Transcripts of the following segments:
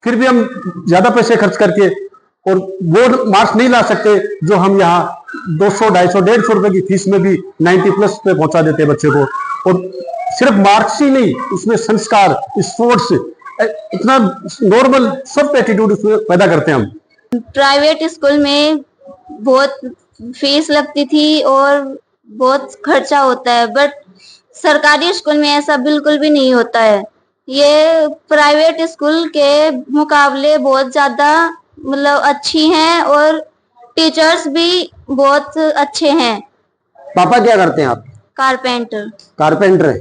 फिर भी हम ज्यादा पैसे खर्च करके और वो मार्क्स नहीं ला सकते जो हम यहाँ 200, 250, 150 रुपए की फीस में भी 90+ पे पहुंचा देते हैं बच्चे को। और सिर्फ मार्क्स ही नहीं, उसमें संस्कार, स्पोर्ट्स, इतना नॉर्मल सब एटीट्यूड उसमें पैदा करते हैं हम। प्राइवेट स्कूल में बहुत फीस लगती थी और बहुत खर्चा होता है, बट सरकारी स्कूल में ऐसा बिल्कुल भी नहीं होता है। ये प्राइवेट स्कूल के मुकाबले बहुत ज्यादा मतलब अच्छी हैं और टीचर्स भी बहुत अच्छे हैं। पापा क्या करते हैं आप? कारपेंटर। कारपेंटर है।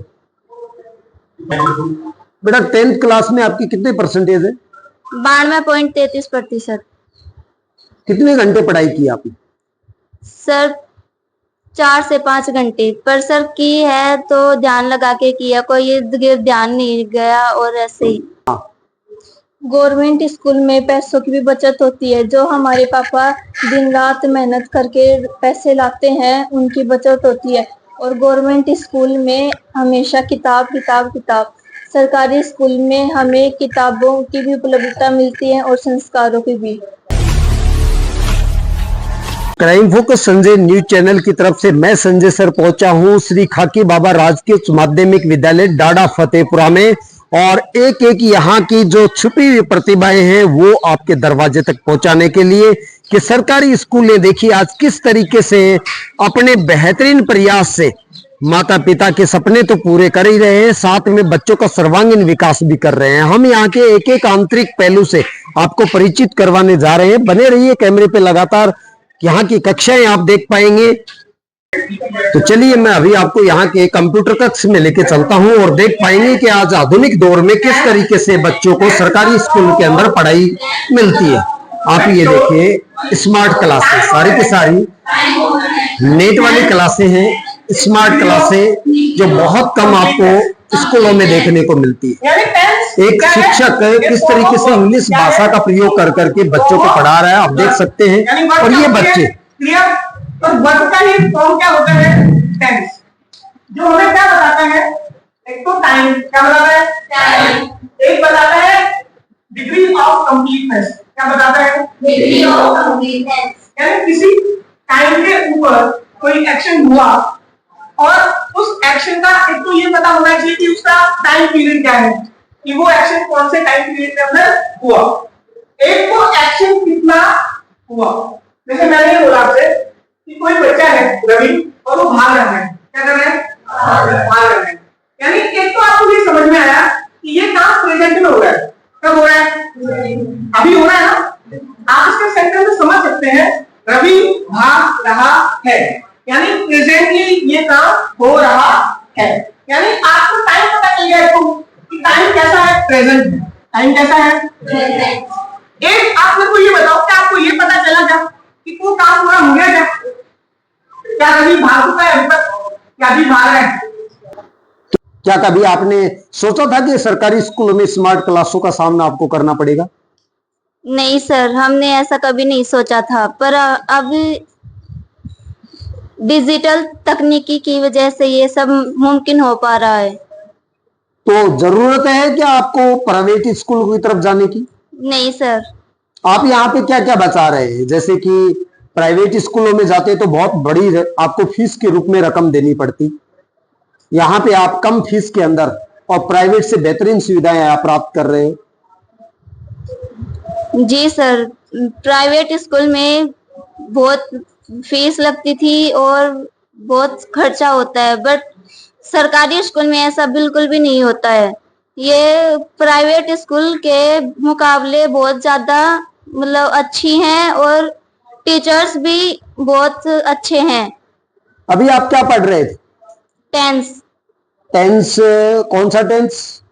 बेटा 10th क्लास में आपकी कितने परसेंटेज है? 92.33%। कितने घंटे पढ़ाई की आपने? सर 4 से 5 घंटे, पर सर की है तो ध्यान लगा के किया, कोई ये ध्यान नहीं गया और ऐसे ही। गवर्नमेंट स्कूल में पैसों की भी बचत होती है। जो हमारे पापा दिन रात मेहनत करके पैसे लाते हैं उनकी बचत होती है। और गवर्नमेंट स्कूल में हमेशा किताब किताब किताब। सरकारी स्कूल में हमें किताबों की भी उपलब्धता मिलती है और संस्कारों की भी। Crime focus Sanjay news channel की तरफ से मैं संजय सर पहुंचा हूं श्री खाकी बाबा राजकीय उच्च माध्यमिक विद्यालय डाडा फतेहपुरा में, और एक एक यहाँ की जो छुपी हुई प्रतिभाएं हैं वो आपके दरवाजे तक पहुंचाने के लिए कि सरकारी स्कूलें देखिए आज किस तरीके से अपने बेहतरीन प्रयास से माता पिता के सपने तो पूरे कर ही रहे हैं, साथ में बच्चों का सर्वांगीण विकास भी कर रहे हैं। हम यहाँ के एक एक आंतरिक पहलू से आपको परिचित करवाने जा रहे हैं। बने रहिए कैमरे पे, लगातार यहाँ की कक्षाएं आप देख पाएंगे। तो चलिए मैं अभी आपको यहाँ के कंप्यूटर कक्ष में लेके चलता हूँ और देख पाएंगे कि आज आधुनिक दौर में किस तरीके से बच्चों को सरकारी स्कूल के अंदर पढ़ाई मिलती है। आप ये देखिए स्मार्ट क्लासें, सारी की सारी नेट वाली क्लासें हैं, स्मार्ट क्लासें जो बहुत कम आपको स्कूलों में देखने को मिलती है। एक शिक्षक किस तरीके से इंग्लिश भाषा का प्रयोग कर करके बच्चों को पढ़ा रहा है, आप देख सकते हैं। और ये बच्चे तो वर्ब का ही फॉर्म क्या होता है? टेंस, जो हमें क्या बताता है? एक तो टाइम, क्या बताता है? टाइम। एक बताता है डिग्री ऑफ कंप्लीटनेस, क्या बताता है? डिग्री ऑफ कंप्लीटनेस, यानी किसी टाइम के ऊपर कोई एक्शन हुआ और उस एक्शन का एक तो ये पता होना चाहिए कि उसका टाइम पीरियड क्या है, कि वो एक्शन कौन से टाइम पीरियड के अंदर हुआ। एक तो एक्शन कितना हुआ, जैसे मैंने ये बोला आपसे कि कोई बच्चा है रवि और वो भाग रहा है, क्या कर रहा है? भाग रहा है। यानी एक तो आपको ये समझ में आया कि ये काम प्रेजेंट में हो रहा है। कब हो रहा है? अभी हो रहा है ना। आप इसके सेंटेंस में समझ सकते हैं रवि भाग रहा है, यानी प्रेजेंटली ये काम हो रहा है। यानी आपको टाइम पता चल गया कि टाइम कैसा है? प्रेजेंट। टाइम कैसा है? प्रेजेंट। एक आप मेरे को ये बताओ कि आपको ये पता चला क्या कि वो काम पूरा हो गया क्या? क्या कभी भाग चुका है अभी तक? क्या अभी भाग रहा है? क्या कभी आपने सोचा था कि सरकारी स्कूलों में स्मार्ट क्लासों का सामना आपको करना पड़ेगा? नहीं सर, हमने ऐसा कभी नहीं सोचा था, पर अब डिजिटल तकनीकी की वजह से ये सब मुमकिन हो पा रहा है। तो जरूरत है क्या आपको प्राइवेट स्कूल की तरफ जाने की? नहीं सर। आप यहाँ पे क्या क्या बचा रहे हैं? जैसे कि प्राइवेट स्कूलों में जाते तो बहुत बड़ी आपको फीस के रूप में रकम देनी पड़ती, यहाँ पे आप कम फीस के अंदर और प्राइवेट से बेहतरीन सुविधाएं आप प्राप्त कर रहे हो। जी सर, प्राइवेट स्कूल में बहुत फीस लगती थी और बहुत खर्चा होता है, बट सरकारी स्कूल में ऐसा बिल्कुल भी नहीं होता है। ये प्राइवेट स्कूल के मुकाबले बहुत ज्यादा मतलब अच्छी हैं और टीचर्स भी बहुत अच्छे हैं। अभी आप क्या पढ़ रहे थे? टेंस। टेंस कौन सा टेंस?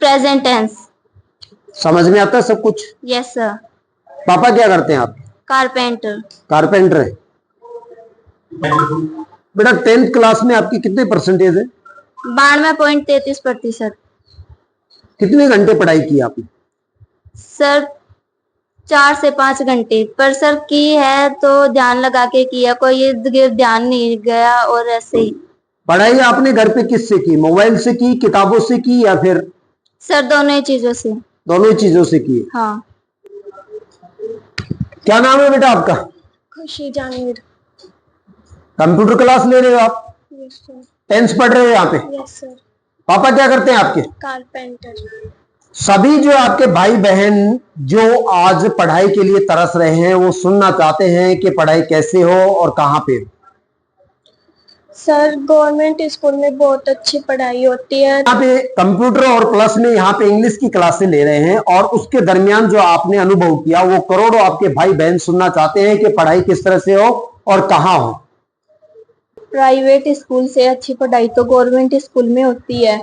Present tense. समझ में आता है सब कुछ? Yes sir. पापा क्या करते हैं आप? कारपेंटर। कारपेंटर है। बेटा 10th क्लास में आपकी कितने परसेंटेज है? 92.33%। कितने घंटे पढ़ाई की आपने? सर 4 से 5 घंटे, पर सर की है तो ध्यान लगा के किया, कोई ये ध्यान नहीं गया और ऐसे ही। पढ़ाई आपने घर पे किससे की? मोबाइल से की, किताबों से की, या फिर? सर दोनों ही चीजों से। दोनों ही चीजों से किए। हाँ। क्या नाम है बेटा आपका? खुशी जावेद। कंप्यूटर क्लास ले रहे हो आप? Yes sir. 10th पढ़ रहे हो यहाँ पे? Yes sir. पापा क्या करते हैं आपके? कारपेंटर। सभी जो आपके भाई बहन जो आज पढ़ाई के लिए तरस रहे हैं वो सुनना चाहते हैं कि पढ़ाई कैसे हो और कहाँ पे हो। सर गवर्नमेंट स्कूल में बहुत अच्छी पढ़ाई होती है। यहाँ पे कंप्यूटर और प्लस में यहाँ पे इंग्लिश की क्लासें ले रहे हैं और उसके दरमियान जो आपने अनुभव किया वो करोड़ों आपके भाई बहन सुनना चाहते हैं कि पढ़ाई किस तरह से हो और कहाँ हो। प्राइवेट स्कूल से अच्छी पढ़ाई तो गवर्नमेंट स्कूल में होती है।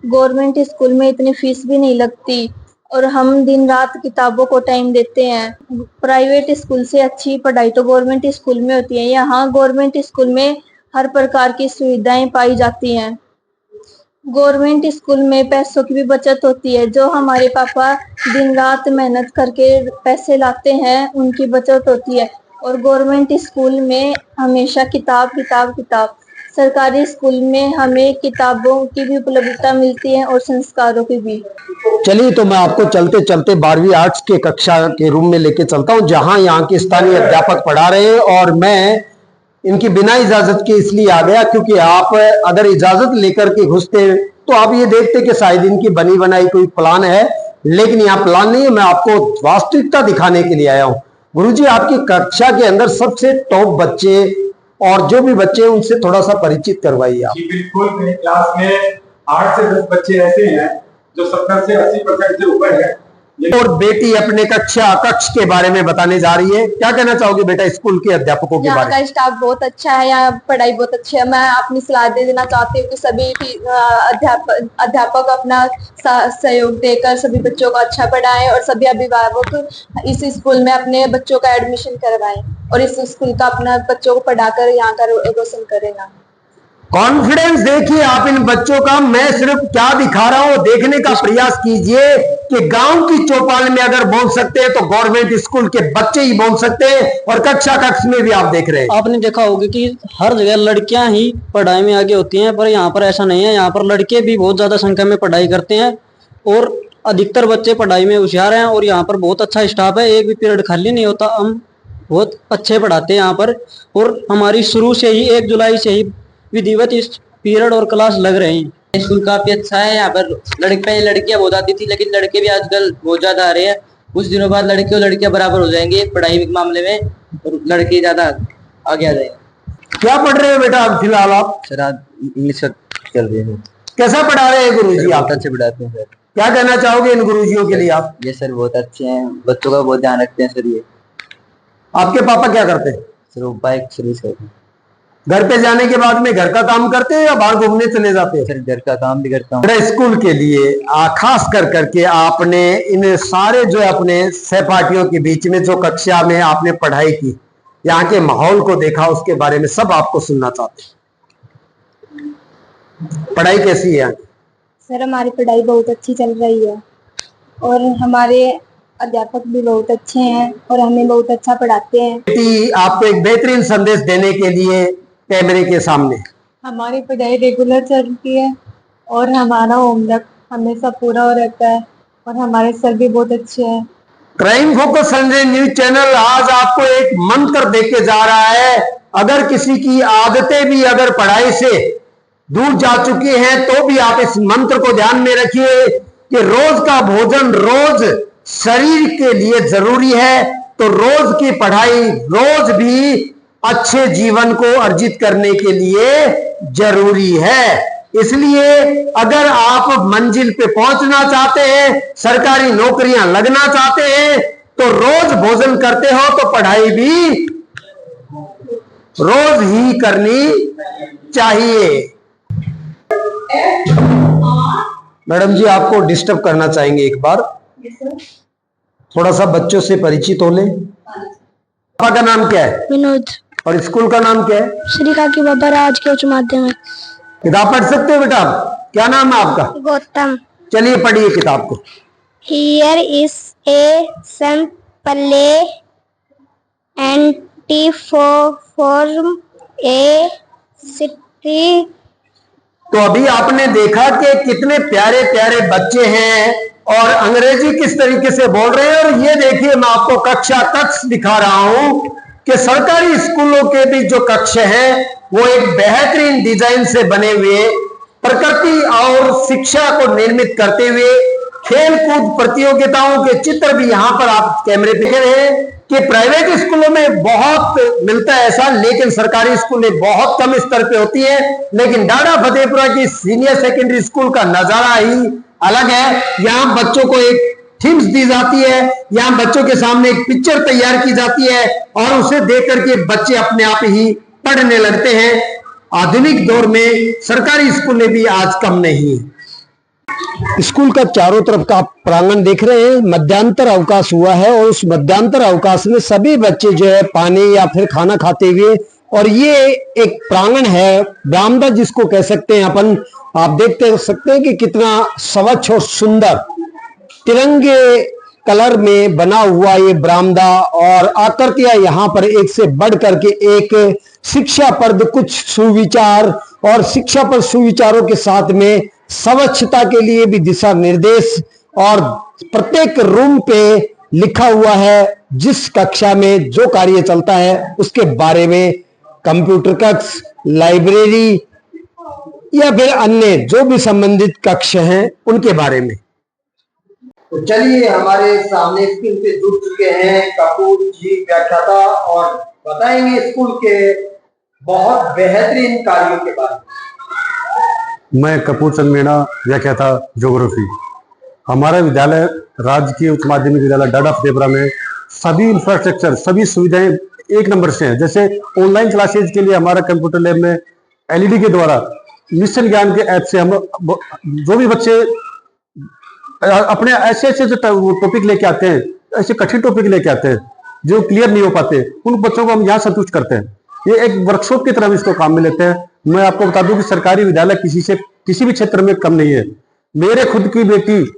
गवर्नमेंट स्कूल में इतनी फीस भी नहीं लगती और हम दिन रात किताबों को टाइम देते हैं। प्राइवेट स्कूल से अच्छी पढ़ाई तो गवर्नमेंट स्कूल में होती है। यहाँ गवर्नमेंट स्कूल में हर प्रकार की सुविधाएं पाई जाती हैं। गवर्नमेंट स्कूल में पैसों की भी बचत होती है। जो हमारे पापा दिन रात मेहनत करके पैसे लाते हैं उनकी बचत होती है। और गवर्नमेंट स्कूल में हमेशा किताब किताब किताब। सरकारी स्कूल में हमें किताबों की भी उपलब्धता मिलती है और संस्कारों की भी। चलिए तो मैं आपको चलते चलते 12वीं आर्ट्स के कक्षा के रूम में लेके चलता हूँ जहां यहाँ के स्थानीय अध्यापक पढ़ा रहे हैं और मैं इनकी बिना इजाजत के इसलिए आ गया क्योंकि आप अगर इजाजत लेकर के घुसते तो आप ये देखते कि शायद इनकी बनी बनाई कोई प्लान है, लेकिन यहाँ प्लान नहीं है। मैं आपको वास्तविकता दिखाने के लिए आया हूँ। गुरुजी आपकी कक्षा के अंदर सबसे टॉप बच्चे और जो भी बच्चे उनसे थोड़ा सा परिचित करवाइए आप। जी बिल्कुल, मेरी क्लास में 8 से 10 बच्चे ऐसे हैं जो 70 से 80% से ऊपर है। और बेटी अपने कक्ष के बारे में बताने जा रही है। क्या कहना चाहोगे बेटा स्कूल के अध्यापकों के बारे में? यहाँ का स्टाफ बहुत अच्छा है, यहाँ पढ़ाई बहुत अच्छी है। मैं अपनी सलाह दे देना चाहती हूँ कि सभी अध्यापक अपना सहयोग देकर सभी बच्चों को अच्छा पढ़ाएं और सभी अभिभावक इस स्कूल में अपने बच्चों का एडमिशन करवाएं और इस स्कूल का अपना बच्चों को पढ़ाकर यहाँ का रोशन करें ना। कॉन्फिडेंस देखिए आप इन बच्चों का। मैं सिर्फ क्या दिखा रहा हूं देखने का प्रयास कीजिए कि गांव की चौपाल में अगर बोल सकते हैं तो गवर्नमेंट स्कूल के बच्चे ही बोल सकते हैं और कक्ष में भी आप देख रहे हैं। आपने देखा होगा कि हर जगह लड़कियां ही पढ़ाई में आगे होती हैं, पर यहाँ पर ऐसा नहीं है। यहाँ पर लड़के भी बहुत ज्यादा संख्या में पढ़ाई करते हैं और अधिकतर बच्चे पढ़ाई में होशियार हैं और यहाँ पर बहुत अच्छा स्टाफ है। एक भी पीरियड खाली नहीं होता। हम बहुत अच्छे पढ़ाते हैं यहाँ पर और हमारी शुरू से ही 1 जुलाई से ही विधिवत इस पीरियड और क्लास लग रहे हैं। स्कूल काफी अच्छा है। यहाँ पर पहले लड़कियां बहुत आती थी लेकिन लड़के भी आजकल बहुत ज्यादा आ रहे हैं। कुछ दिनों बाद लड़के और लड़कियां बराबर हो जाएंगे पढ़ाई के मामले में और लड़के ज्यादा आगे आ जाएंगे। क्या पढ़ रहे हो बेटा अब फिलहाल आप? सर आज इंग्लिश चल रही है। कैसा पढ़ा रहे हैं गुरुजी आप? बहुत अच्छे पढ़ाते हैं सर। क्या कहना चाहोगे इन गुरुजियों के लिए आप? ये सर बहुत अच्छे हैं, बच्चों का बहुत ध्यान रखते हैं सर। ये आपके पापा क्या करते हैं? सर वो बाइक सर्विस करते हैं। घर पे जाने के बाद में घर का काम करते हैं या बाहर घूमने चले जाते हैं? सर घर का काम भी करता हूँ। बेटा स्कूल के लिए खास कर करके आपने इन सारे जो अपने सहपाठियों के बीच में जो कक्षा में आपने पढ़ाई की, यहाँ के माहौल को देखा, उसके बारे में सब आपको सुनना चाहते हैं। पढ़ाई कैसी है यहाँ की? सर हमारी पढ़ाई बहुत अच्छी चल रही है और हमारे अध्यापक भी बहुत अच्छे हैं और हमें बहुत अच्छा पढ़ाते हैं। बेटी आपको एक बेहतरीन संदेश देने के लिए कैमरे के सामने। हमारी पढ़ाई रेगुलर चलती है और हमारा होमवर्क हमेशा पूरा हो रहता है और हमारे सर भी बहुत अच्छे हैं। Crime focus Sanjay news channel आज आपको एक मंत्र देके जा रहा है। अगर किसी की आदतें भी अगर पढ़ाई से दूर जा चुकी हैं तो भी आप इस मंत्र को ध्यान में रखिए कि रोज का भोजन रोज शरीर के लिए जरूरी है, तो रोज की पढ़ाई रोज भी अच्छे जीवन को अर्जित करने के लिए जरूरी है। इसलिए अगर आप मंजिल पे पहुंचना चाहते हैं, सरकारी नौकरियां लगना चाहते हैं, तो रोज भोजन करते हो तो पढ़ाई भी रोज ही करनी चाहिए। मैडम जी आपको डिस्टर्ब करना चाहेंगे एक बार, थोड़ा सा बच्चों से परिचित हो ले। पापा का नाम क्या है? विनोद। और स्कूल का नाम क्या है? श्री खाकी बाबा राजकीय उच्च माध्यमिक। किताब पढ़ सकते हो बेटा आप? क्या नाम है आपका? गौतम। चलिए पढ़िए किताब को। Here is a simple antiform a city। तो अभी आपने देखा कि कितने प्यारे प्यारे बच्चे हैं और अंग्रेजी किस तरीके से बोल रहे हैं। और ये देखिए, मैं आपको कक्षा कक्ष दिखा रहा हूं कि सरकारी स्कूलों के भी जो कक्ष हैं वो एक बेहतरीन डिजाइन से बने हुए, प्रकृति और शिक्षा को निर्मित करते हुए, खेल कूद प्रतियोगिताओं के चित्र भी यहां पर आप कैमरे पे देख रहे हैं कि प्राइवेट स्कूलों में बहुत मिलता है ऐसा, लेकिन सरकारी स्कूलें बहुत कम स्तर पे होती है। लेकिन डाडा फतेहपुरा की सीनियर सेकेंडरी स्कूल का नजारा ही अलग है। यहाँ बच्चों को एक थीम्स दी जाती है, यहाँ बच्चों के सामने एक पिक्चर तैयार की जाती है और उसे देख करके बच्चे अपने आप ही पढ़ने लगते हैं। आधुनिक दौर में सरकारी स्कूलें भी आज कम नहीं है। स्कूल का चारों तरफ का प्रांगण देख रहे हैं, मध्यांतर अवकाश हुआ है और उस मध्यांतर अवकाश में सभी बच्चे जो है पानी या फिर खाना खाते हुए, और ये एक प्रांगण है बरामदा जिसको कह सकते हैं अपन। आप देखते सकते हैं कि कितना स्वच्छ और सुंदर तिरंगे कलर में बना हुआ ये बरामदा, और आकृतियां यहाँ पर एक से बढ़ करके एक शिक्षा पर कुछ सुविचार, और शिक्षा पर सुविचारों के साथ में स्वच्छता के लिए भी दिशा निर्देश, और प्रत्येक रूम पे लिखा हुआ है जिस कक्षा में जो कार्य चलता है उसके बारे में, कंप्यूटर कक्ष, लाइब्रेरी या फिर अन्य जो भी संबंधित कक्ष हैं उनके बारे में। तो चलिए, हमारे सामने स्क्रीन पे जुड़ चुके हैं कपूर जी व्याख्याता, और बताएंगे स्कूल के बहुत बेहतरीन कार्यों के बारे में। मैं कपूर चंद मीणा, व्याख्याता ज्योग्राफी। हमारा विद्यालय राजकीय उच्च माध्यमिक विद्यालय डाडा फतेहपुरा में सभी इंफ्रास्ट्रक्चर, सभी सुविधाएं एक नंबर से हैं। जैसे ऑनलाइन क्लासेज के लिए हमारा कंप्यूटर लैब में एलईडी के द्वारा मिशन ज्ञान के ऐप से हम जो भी बच्चे अपने ऐसे ऐसे जो टॉपिक लेके आते हैं, ऐसे कठिन टॉपिक लेके आते हैं जो क्लियर नहीं हो पाते, उन बच्चों को हम यहाँ संतुष्ट करते हैं। ये एक वर्कशॉप की तरह भी इसको काम में लेते हैं। मैं आपको बता दूं कि सरकारी विद्यालय किसी भी क्षेत्र में कम नहीं है। मेरे खुद की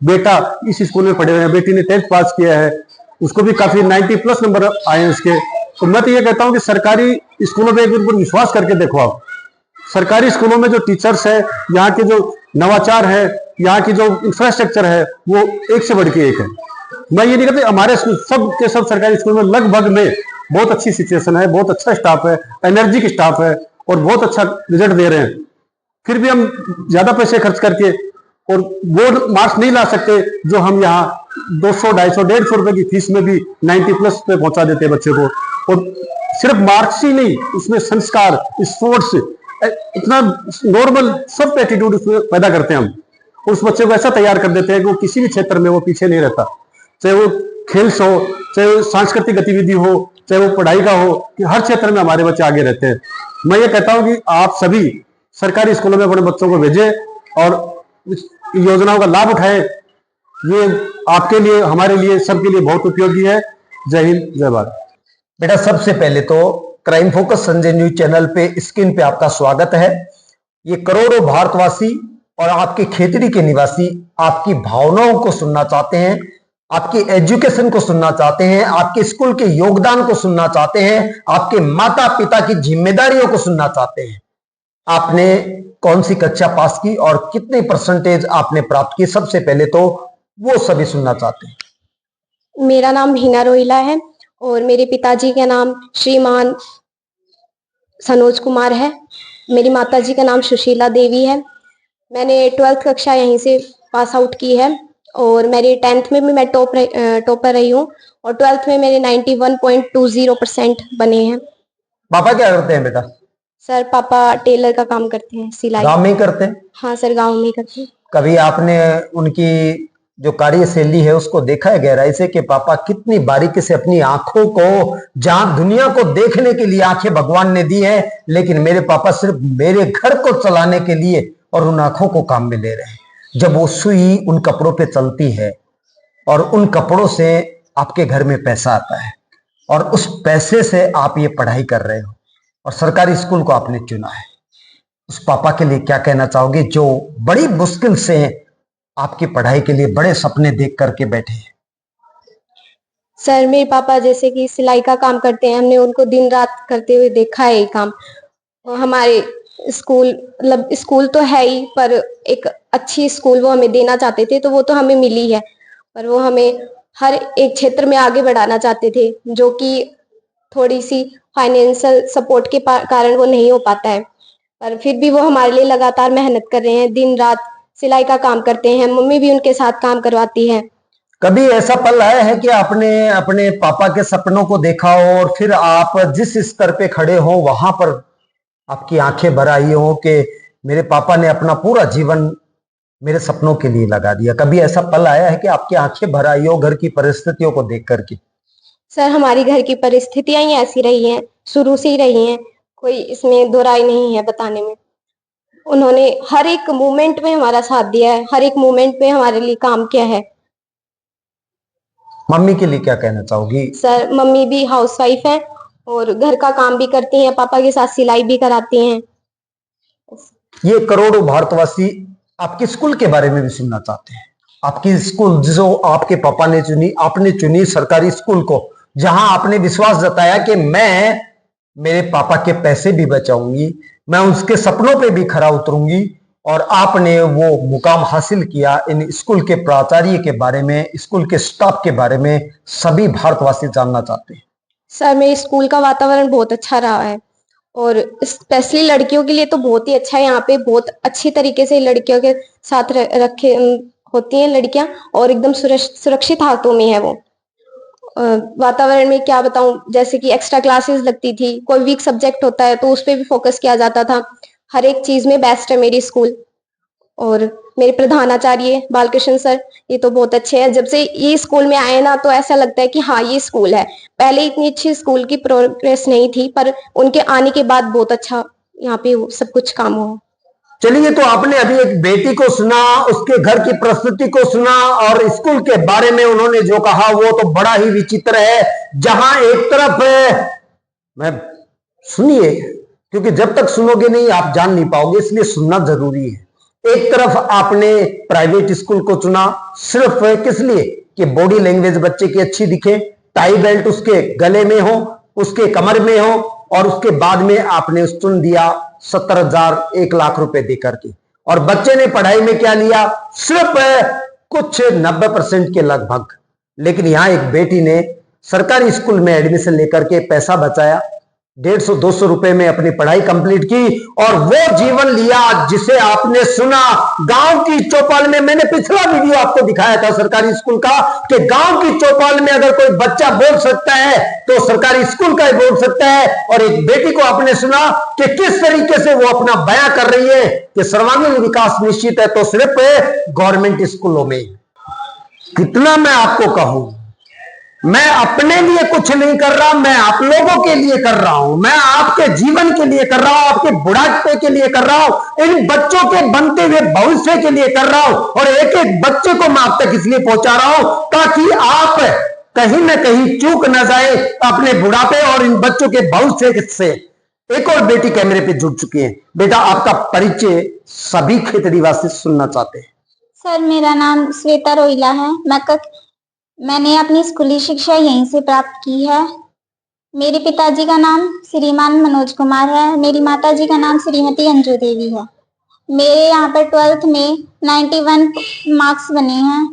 बेटा इस स्कूल में पढ़े हुए हैं। बेटी ने 10th पास किया है, उसको भी काफी 90+ नंबर आए हैं उसके। तो मैं तो ये कहता हूँ कि सरकारी स्कूलों में एक बार विश्वास करके देखो आप। सरकारी स्कूलों में जो टीचर्स है, यहाँ के जो नवाचार है, यहाँ की जो इंफ्रास्ट्रक्चर है, वो एक से बढ़ के एक है। मैं ये नहीं कहता, हमारे स्कूल सब के सब सरकारी स्कूल में लगभग में बहुत अच्छी सिचुएशन है, बहुत अच्छा स्टाफ है, एनर्जिक स्टाफ है और बहुत अच्छा रिजल्ट दे रहे हैं। फिर भी हम ज्यादा पैसे खर्च करके और वो मार्क्स नहीं ला सकते जो हम यहाँ 200, 250, 150 रुपए की फीस में भी 90+ पे पहुंचा देते हैं बच्चे को। और सिर्फ मार्क्स ही नहीं, उसमें संस्कार, स्पोर्ट्स, इतना नॉर्मल सब एटीट्यूड उसमें पैदा करते हैं हम। उस बच्चे को ऐसा तैयार कर देते हैं कि वो किसी भी क्षेत्र में वो पीछे नहीं रहता, चाहे वो खेल हो, चाहे वो सांस्कृतिक गतिविधि हो, चाहे वो पढ़ाई का हो, कि हर क्षेत्र में हमारे बच्चे आगे रहते हैं। मैं ये कहता हूं कि आप सभी सरकारी स्कूलों में अपने बच्चों को भेजें और इस योजनाओं का लाभ उठाएं। ये आपके लिए, हमारे लिए, सबके लिए बहुत उपयोगी है। जय हिंद, जय भारत। बेटा, सबसे पहले तो crime focus Sanjay news channel पे स्क्रीन पे आपका स्वागत है। ये करोड़ों भारतवासी और आपके खेतड़ी के निवासी आपकी भावनाओं को सुनना चाहते हैं, आपकी एजुकेशन को सुनना चाहते हैं, आपके स्कूल के योगदान को सुनना चाहते हैं, आपके माता पिता की जिम्मेदारियों को सुनना चाहते हैं। आपने कौन सी कक्षा पास की और कितने % आपने प्राप्त की, सबसे पहले तो वो सभी सुनना चाहते हैं। मेरा नाम हिना रोहिला है और मेरे पिताजी का नाम श्रीमान सनोज कुमार है। मेरी माताजी का नाम सुशीला देवी है। मैंने 12th कक्षा यहीं से पास आउट की है और मेरी 10th में भी मैं टॉपर रही हूँ और 12th में मेरे 91.20% बने हैं। पापा क्या करते हैं बेटा? सर, पापा टेलर का काम करते हैं, सिलाई। गांव में ही करते हैं? हाँ सर, गांव में ही करते हैं। कभी आपने उनकी जो कार्यशैली है उसको देखा है गहराई से कि पापा कितनी बारीकी से अपनी आंखों को, जहां दुनिया को देखने के लिए आंखें भगवान ने दी है, लेकिन मेरे पापा सिर्फ मेरे घर को चलाने के लिए और उन आंखों को काम में ले रहे हैं। जब वो सुई उन कपड़ों पे चलती है और उन कपड़ों से आपके घर में पैसा आता है और उस पैसे से आप ये पढ़ाई कर रहे हो और सरकारी स्कूल को आपने चुना है, उस पापा के लिए क्या कहना चाहोगे जो बड़ी मुश्किल से आपकी पढ़ाई के लिए बड़े सपने देख करके बैठे हैं? सर, मेरे पापा जैसे कि सिलाई का काम करते हैं, हमने उनको दिन रात करते हुए देखा है ये काम। और हमारे स्कूल, मतलब स्कूल तो है ही, पर एक अच्छी स्कूल वो हमें देना चाहते थे, तो वो तो हमें मिली है। पर वो हमें हर एक क्षेत्र में आगे बढ़ाना चाहते थे, जो कि थोड़ी सी फाइनेंशियल सपोर्ट के कारण वो नहीं हो पाता है। पर फिर भी वो हमारे लिए लगातार मेहनत कर रहे हैं, दिन रात सिलाई का काम करते हैं, मम्मी भी उनके साथ काम करवाती है। कभी ऐसा पल आया है कि आपने अपने पापा के सपनों को देखा हो और फिर आप जिस स्तर पे खड़े हो वहां पर आपकी आंखें भर आई हो कि मेरे पापा ने अपना पूरा जीवन मेरे सपनों के लिए लगा दिया? कभी ऐसा पल आया है कि आपकी आंखें भर आई हो घर की परिस्थितियों को देख करके? सर, हमारी घर की परिस्थितियां ही ऐसी रही हैं, शुरू से ही रही हैं, कोई इसमें दो राय नहीं है बताने में। उन्होंने हर एक मोमेंट में हमारा साथ दिया है, हर एक मोमेंट में हमारे लिए काम किया है। मम्मी के लिए क्या कहना चाहोगी? सर, मम्मी भी हाउसवाइफ है और घर का काम भी करती हैं, पापा के साथ सिलाई भी कराती हैं। ये करोड़ों भारतवासी आपके स्कूल के बारे में भी सुनना चाहते हैं। आपकी स्कूल जो आपके पापा ने चुनी, आपने चुनी सरकारी स्कूल को, जहां आपने विश्वास जताया कि मैं मेरे पापा के पैसे भी बचाऊंगी, मैं उसके सपनों पे भी खरा उतरूंगी, और आपने वो मुकाम हासिल किया। इन स्कूल के प्राचार्य के बारे में, स्कूल के स्टाफ के बारे में सभी भारतवासी जानना चाहते हैं। सर, मेरे स्कूल का वातावरण बहुत अच्छा रहा है और स्पेशली लड़कियों के लिए तो बहुत ही अच्छा है। यहाँ पे बहुत अच्छी तरीके से लड़कियों के साथ रखे होती हैं लड़कियां, और एकदम सुरक्षित हाथों में है वो। वातावरण में क्या बताऊं, जैसे कि एक्स्ट्रा क्लासेस लगती थी, कोई वीक सब्जेक्ट होता है तो उस पर भी फोकस किया जाता था। हर एक चीज में बेस्ट है मेरी स्कूल। और मेरे प्रधानाचार्य बालकृष्ण सर, ये तो बहुत अच्छे हैं। जब से ये स्कूल में आए ना, तो ऐसा लगता है कि हाँ, ये स्कूल है। पहले इतनी अच्छी स्कूल की प्रोग्रेस नहीं थी, पर उनके आने के बाद बहुत अच्छा यहाँ पे सब कुछ काम हुआ। चलिए, तो आपने अभी एक बेटी को सुना, उसके घर की परिस्थिति को सुना, और स्कूल के बारे में उन्होंने जो कहा वो तो बड़ा ही विचित्र है। जहां एक तरफ मैं सुनिए, क्योंकि जब तक सुनोगे नहीं आप जान नहीं पाओगे, इसलिए सुनना जरूरी है। एक तरफ आपने प्राइवेट स्कूल को चुना सिर्फ किस लिए कि बॉडी लैंग्वेज बच्चे की अच्छी दिखे, टाई बेल्ट उसके गले में हो, उसके कमर में हो, और उसके बाद में आपने चुन दिया 70,000 1 लाख रुपए देकर के। और बच्चे ने पढ़ाई में क्या लिया? सिर्फ कुछ 90% के लगभग। लेकिन यहां एक बेटी ने सरकारी स्कूल में एडमिशन लेकर के पैसा बचाया, 150-200 रुपए में अपनी पढ़ाई कंप्लीट की, और वो जीवन लिया जिसे आपने सुना गांव की चौपाल में। मैंने पिछला वीडियो आपको दिखाया था सरकारी स्कूल का, कि गांव की चौपाल में अगर कोई बच्चा बोल सकता है तो सरकारी स्कूल का ही बोल सकता है। और एक बेटी को आपने सुना कि किस तरीके से वो अपना बयां कर रही है कि सर्वांगीण विकास निश्चित है तो सिर्फ गवर्नमेंट स्कूलों में। कितना मैं आपको कहूं, मैं अपने लिए कुछ नहीं कर रहा, मैं आप लोगों के लिए कर रहा हूं, मैं आपके जीवन के लिए कर रहा हूं, आपके बुढ़ापे के लिए कर रहा हूं, इन बच्चों के बनते हुए भविष्य के लिए कर रहा हूं। और एक एक बच्चे को मैं आप तक इसलिए पहुंचा रहा हूं ताकि आप कहीं ना कहीं चूक न जाए अपने बुढ़ापे और इन बच्चों के भविष्य से। एक और बेटी कैमरे पे जुड़ चुकी है। बेटा, आपका परिचय सभी खेतड़ीवासी सुनना चाहते हैं। सर, मेरा नाम श्वेता रोहिला है। मैंने अपनी स्कूली शिक्षा यहीं से प्राप्त की है। मेरे पिताजी का नाम श्रीमान मनोज कुमार है, मेरी माताजी का नाम श्रीमती अंजू देवी है। मेरे यहाँ पर 12th में 91 मार्क्स बने हैं।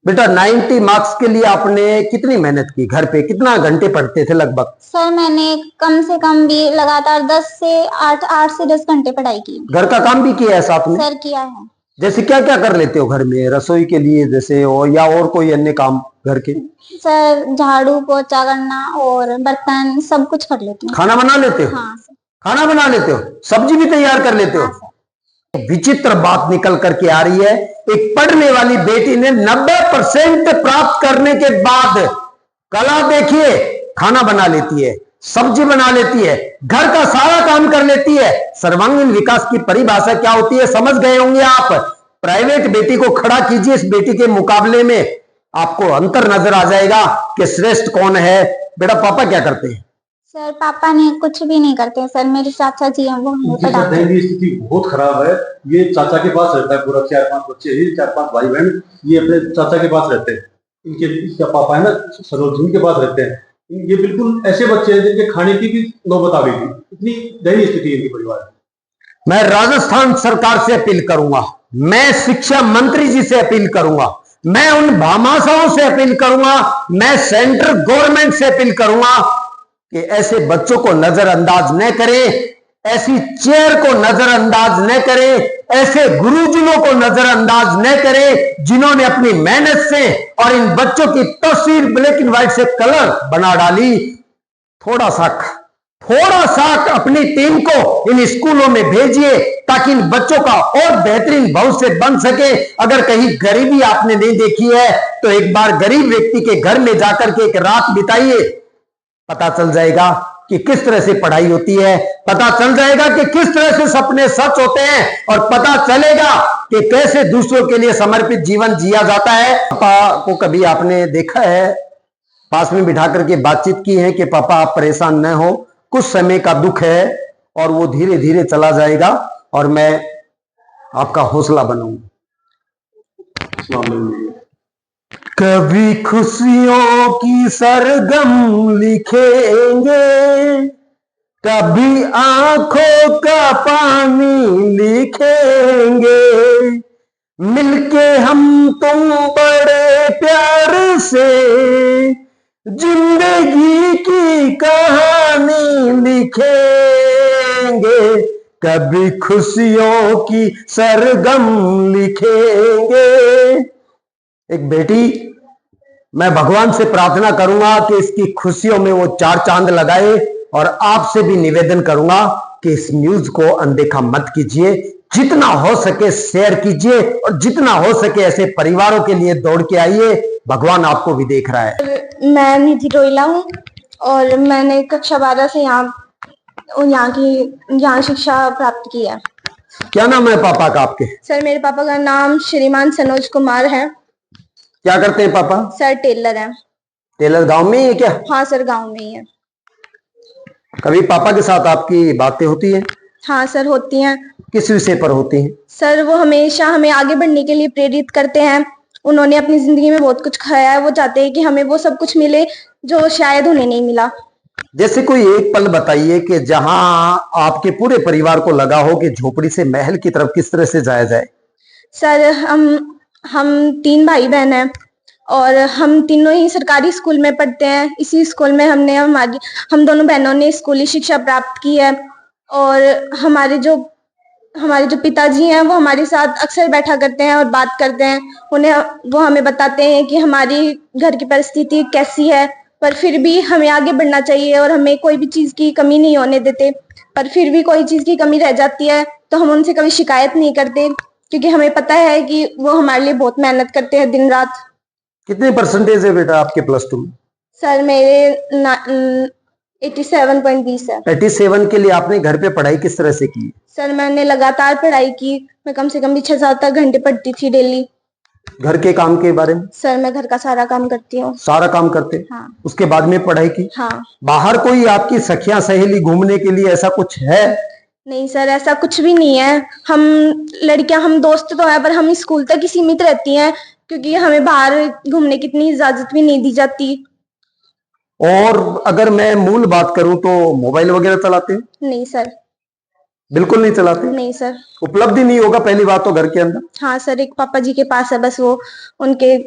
बेटा, 90 मार्क्स के लिए आपने कितनी मेहनत की? घर पे कितना घंटे पढ़ते थे लगभग? सर, मैंने कम से कम भी लगातार 8 से 10 घंटे पढ़ाई की। घर का काम भी किया है साथ में? सर, किया है। जैसे क्या क्या कर लेते हो घर में, रसोई के लिए जैसे, और कोई अन्य काम घर के? सर, झाड़ू पोछा करना और बर्तन सब कुछ कर लेती हूँ। खाना बना लेते हो? हाँ सर। खाना बना लेते हो, सब्जी भी तैयार कर लेते हो? हाँ सर। विचित्र बात निकल करके आ रही है, एक पढ़ने वाली बेटी ने 90% प्राप्त करने के बाद कला देखिए, खाना बना लेती है, सब्जी बना लेती है, घर का सारा काम कर लेती है। सर्वांगीण विकास की परिभाषा क्या होती है समझ गए होंगे आप। प्राइवेट बेटी को खड़ा कीजिए इस बेटी के मुकाबले में, आपको अंतर नजर आ जाएगा कि श्रेष्ठ कौन है। बेटा, पापा क्या करते हैं? सर, पापा ने कुछ भी नहीं करते हैं सर, मेरे चाचा जी हैं, वो हमें पढ़ाते हैं। की स्थिति बहुत खराब है। ये चाचा के पास रहता है, पूरा 4-5 बच्चे हैं, 4-5 भाई बहन, ये अपने चाचा के पास रहते हैं। इनके पापा है ना सरोज, उनके पास रहते हैं। ये बिल्कुल ऐसे बच्चे हैं जिनके खाने की भी नौबत आ गई थी, इतनी दयनीय स्थिति है इनके परिवार में। मैं राजस्थान सरकार से अपील करूंगा, मैं शिक्षा मंत्री जी से अपील करूंगा, मैं उन भामाशाहों से अपील करूंगा, मैं सेंट्रल गवर्नमेंट से अपील करूंगा कि ऐसे बच्चों को नजरअंदाज न करें, ऐसी चेयर को नजरअंदाज न करें, ऐसे गुरुजनों को नजरअंदाज न करें जिन्होंने अपनी मेहनत से और इन बच्चों की तस्वीर ब्लैक एंड व्हाइट से कलर बना डाली। थोड़ा सा अपनी टीम को इन स्कूलों में भेजिए ताकि इन बच्चों का और बेहतरीन भविष्य बन सके। अगर कहीं गरीबी आपने नहीं देखी है तो एक बार गरीब व्यक्ति के घर में जाकर के एक रात बिताइए, पता चल जाएगा कि किस तरह से पढ़ाई होती है, पता चल जाएगा कि किस तरह से सपने सच होते हैं और पता चलेगा कि कैसे दूसरों के लिए समर्पित जीवन जिया जाता है। पापा को कभी आपने देखा है, पास में बिठा करके बातचीत की है कि पापा आप परेशान न हो, कुछ समय का दुख है और वो धीरे धीरे चला जाएगा और मैं आपका हौसला बनूंगा। कभी खुशियों की सरगम लिखेंगे, कभी आंखों का पानी लिखेंगे, मिलके हम तुम बड़े प्यार से जिंदगी की कहानी लिखेंगे, कभी खुशियों की सरगम लिखेंगे। एक बेटी, मैं भगवान से प्रार्थना करूंगा कि इसकी खुशियों में वो चार चांद लगाए और आपसे भी निवेदन करूंगा कि इस न्यूज को अनदेखा मत कीजिए, जितना हो सके शेयर कीजिए और जितना हो सके ऐसे परिवारों के लिए दौड़ के आइए। भगवान आपको भी देख रहा है। मैं निधि रोइला हूँ और मैंने कक्षा 12 से यहाँ शिक्षा प्राप्त की है। क्या नाम है पापा का आपके? सर मेरे पापा का नाम श्रीमान सनोज कुमार है। क्या करते हैं पापा? सर टेलर है। टेलर गांव में ही है क्या? हाँ सर गांव में ही है। कभी पापा के साथ आपकी बातें होती है? हाँ सर होती हैं। किस विषय पर होती हैं? सर वो हमेशा हमें आगे बढ़ने के लिए प्रेरित करते हैं। उन्होंने अपनी जिंदगी में बहुत कुछ खाया है, वो चाहते हैं कि हमें वो सब कुछ मिले जो शायद उन्हें नहीं मिला। जैसे कोई एक पल बताइए कि जहां आपके पूरे परिवार को लगा हो कि झोपड़ी से महल की तरफ किस तरह से जाया जाए। सर हम 3 भाई बहन हैं और हम तीनों ही सरकारी स्कूल में पढ़ते हैं। इसी स्कूल में हम दोनों बहनों ने स्कूली शिक्षा प्राप्त की है और हमारे जो पिताजी हैं वो हमारे साथ अक्सर बैठा करते हैं और बात करते हैं। वो हमें बताते हैं कि हमारी घर की परिस्थिति कैसी है, पर फिर भी हमें आगे बढ़ना चाहिए और हमें कोई भी चीज की कमी नहीं होने देते। पर फिर भी कोई चीज की कमी रह जाती है तो हम उनसे कभी शिकायत नहीं करते, क्योंकि हमें पता है कि वो हमारे लिए बहुत मेहनत करते हैं दिन रात। कितने परसेंटेज है बेटा आपके प्लस 2 में? सर मेरे 87.20 है। 87 के लिए आपने घर पे पढ़ाई किस तरह से की? सर मैंने लगातार पढ़ाई की। मैं कम से कम भी 6-7 घंटे पढ़ती थी डेली। घर के काम के बारे में? सर मैं घर का सारा काम करती हूँ। सारा काम करते? हाँ। उसके बाद में पढ़ाई की? हाँ। बाहर कोई आपकी सखियां सहेली घूमने के लिए ऐसा कुछ है? नहीं सर ऐसा कुछ भी नहीं है। हम लड़कियां, हम दोस्त तो है पर हम स्कूल तक ही सीमित रहती हैं, क्योंकि हमें बाहर घूमने की इतनी इजाजत भी नहीं दी जाती। और अगर मैं मूल बात करूं तो मोबाइल वगैरह चलाते हैं? नहीं सर। बिल्कुल नहीं चलाते? नहीं सर। उपलब्धि नहीं होगा पहली बात तो घर के अंदर। हाँ सर, एक पापा जी के पास है, बस वो उनके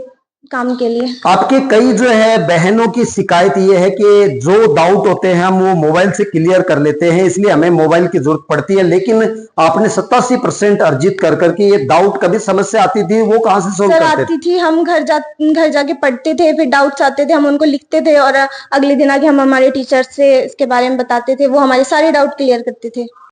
काम के लिए। आपके कई जो है बहनों की शिकायत ये है कि जो डाउट होते हैं हम वो मोबाइल से क्लियर कर लेते हैं, इसलिए हमें मोबाइल की जरूरत पड़ती है। लेकिन आपने 87% अर्जित कर करके ये डाउट कभी समस्या आती थी वो कहाँ से सोल्व सर करते आती थी। हम घर जाके पढ़ते थे, फिर डाउट्स आते थे, हम उनको लिखते थे और अगले दिन आके हम हमारे टीचर से इसके बारे में बताते थे। वो हमारे सारे डाउट क्लियर करते थे।